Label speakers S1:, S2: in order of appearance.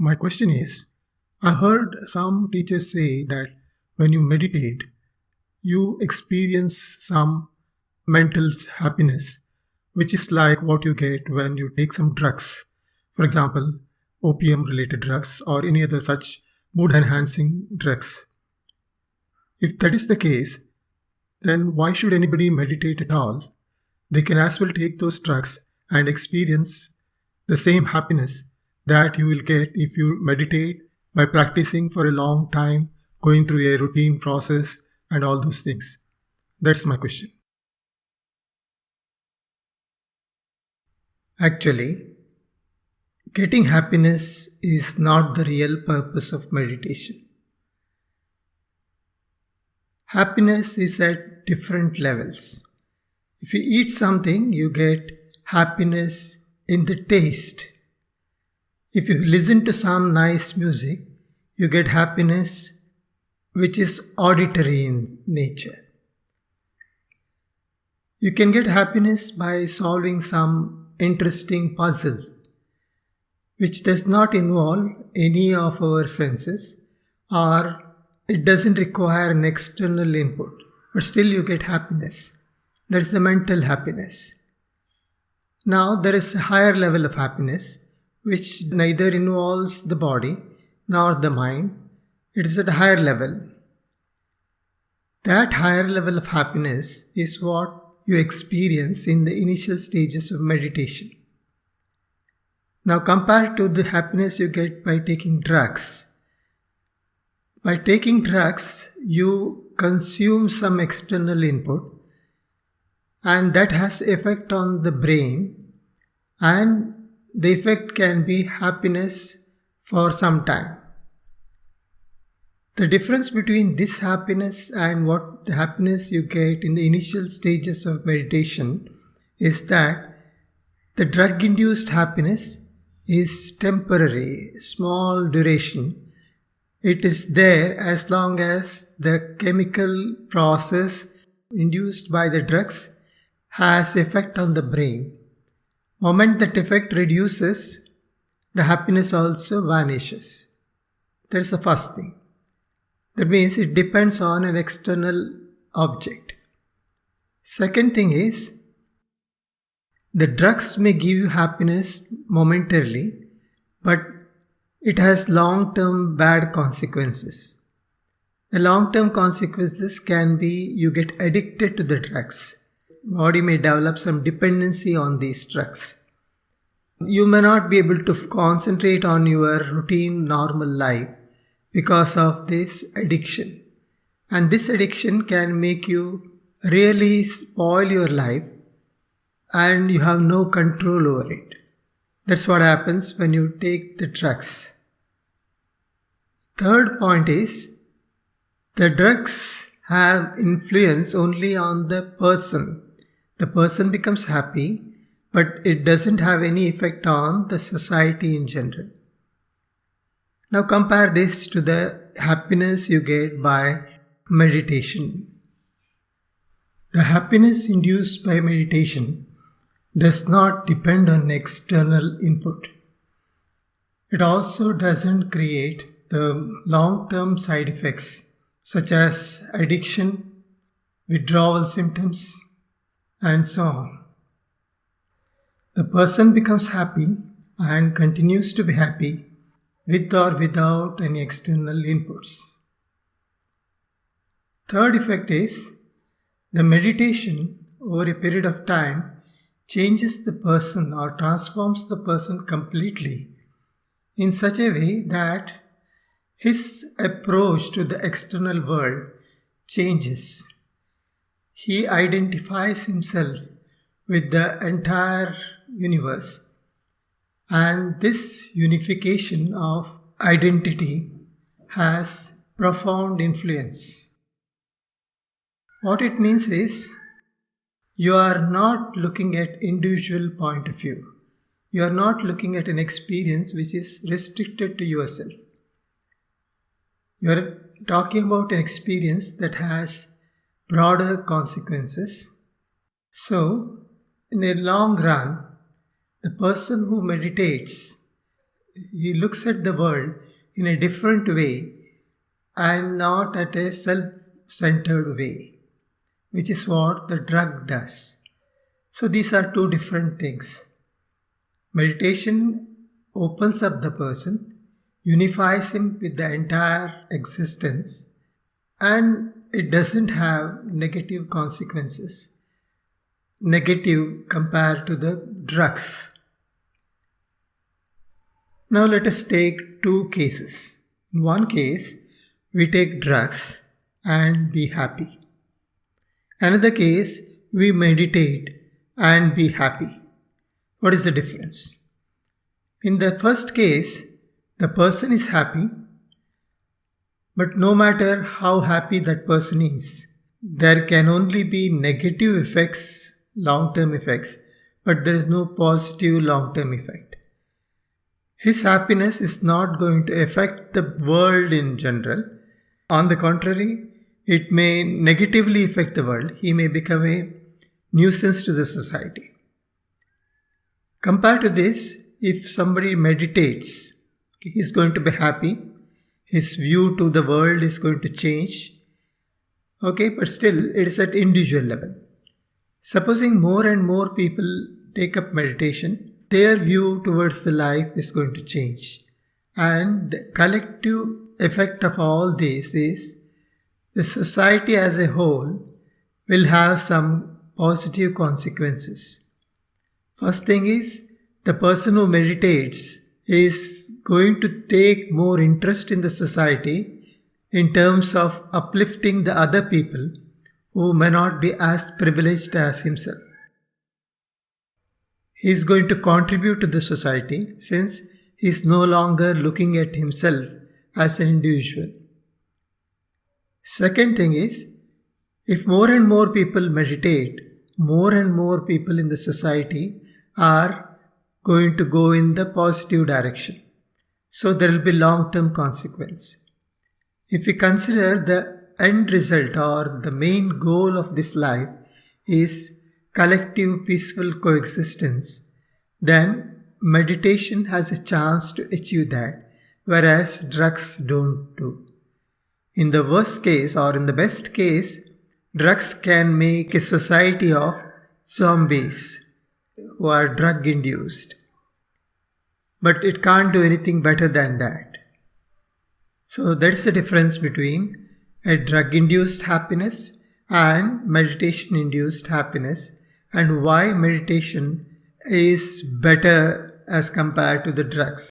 S1: My question is, I heard some teachers say that when you meditate, you experience some mental happiness, which is like what you get when you take some drugs. For example, opium related drugs or any other such mood enhancing drugs. If that is the case, then why should anybody meditate at all? They can as well take those drugs and experience the same happiness that you will get if you meditate by practicing for a long time, going through a routine process, and all those things. That's my question.
S2: Actually, getting happiness is not the real purpose of meditation. Happiness is at different levels. If you eat something, you get happiness in the taste. If you listen to some nice music, you get happiness which is auditory in nature. You can get happiness by solving some interesting puzzles which does not involve any of our senses, or it doesn't require an external input, but still you get happiness. That is the mental happiness. Now there is a higher level of happiness which neither involves the body nor the mind. It is at a higher level. That higher level of happiness is what you experience in the initial stages of meditation. Now compared to the happiness you get by taking drugs. By taking drugs, you consume some external input and that has effect on the brain, and the effect can be happiness for some time. The difference between this happiness and what the happiness you get in the initial stages of meditation is that the drug induced happiness is temporary, small duration. It is there as long as the chemical process induced by the drugs has effect on the brain. Moment that effect reduces, the happiness also vanishes. That's the first thing. That means it depends on an external object. Second thing is, the drugs may give you happiness momentarily, but it has long-term bad consequences. The long-term consequences can be you get addicted to the drugs. Body may develop some dependency on these drugs. You may not be able to concentrate on your routine normal life because of this addiction. And this addiction can make you really spoil your life and you have no control over it. That's what happens when you take the drugs. Third point is, the drugs have influence only on the person. The person becomes happy, but it doesn't have any effect on the society in general. Now compare this to the happiness you get by meditation. The happiness induced by meditation does not depend on external input. It also doesn't create the long-term side effects such as addiction, withdrawal symptoms, and so on. The person becomes happy and continues to be happy with or without any external inputs. Third effect is, the meditation over a period of time changes the person or transforms the person completely in such a way that his approach to the external world changes. He identifies himself with the entire universe, and this unification of identity has profound influence. What it means is, you are not looking at individual point of view. You are not looking at an experience which is restricted to yourself. You are talking about an experience that has broader consequences. So, in a long run, the person who meditates he looks at the world in a different way and not at a self-centered way, which is what the drug does. So these are two different things. Meditation opens up the person, unifies him with the entire existence, and it doesn't have negative consequences, negative compared to the drugs. Now let us take two cases. In one case, we take drugs and be happy. Another case, we meditate and be happy. What is the difference? In the first case, the person is happy, but no matter how happy that person is, there can only be negative effects, long-term effects, but there is no positive long-term effect. His happiness is not going to affect the world in general. On the contrary, it may negatively affect the world. He may become a nuisance to the society. Compared to this, if somebody meditates, he is going to be happy. His view to the world is going to change. Okay, but still it is at individual level. Supposing more and more people take up meditation, their view towards the life is going to change. And the collective effect of all this is the society as a whole will have some positive consequences. First thing is, the person who meditates is going to take more interest in the society in terms of uplifting the other people who may not be as privileged as himself. He is going to contribute to the society since he is no longer looking at himself as an individual. Second thing is, if more and more people meditate, more and more people in the society are going to go in the positive direction. So there will be long-term consequence. If we consider the end result or the main goal of this life is collective peaceful coexistence, then meditation has a chance to achieve that, whereas drugs don't do. In the worst case or in the best case, drugs can make a society of zombies who are drug induced. But it can't do anything better than that. So that's the difference between a drug induced happiness and meditation induced happiness, and why meditation is better as compared to the drugs.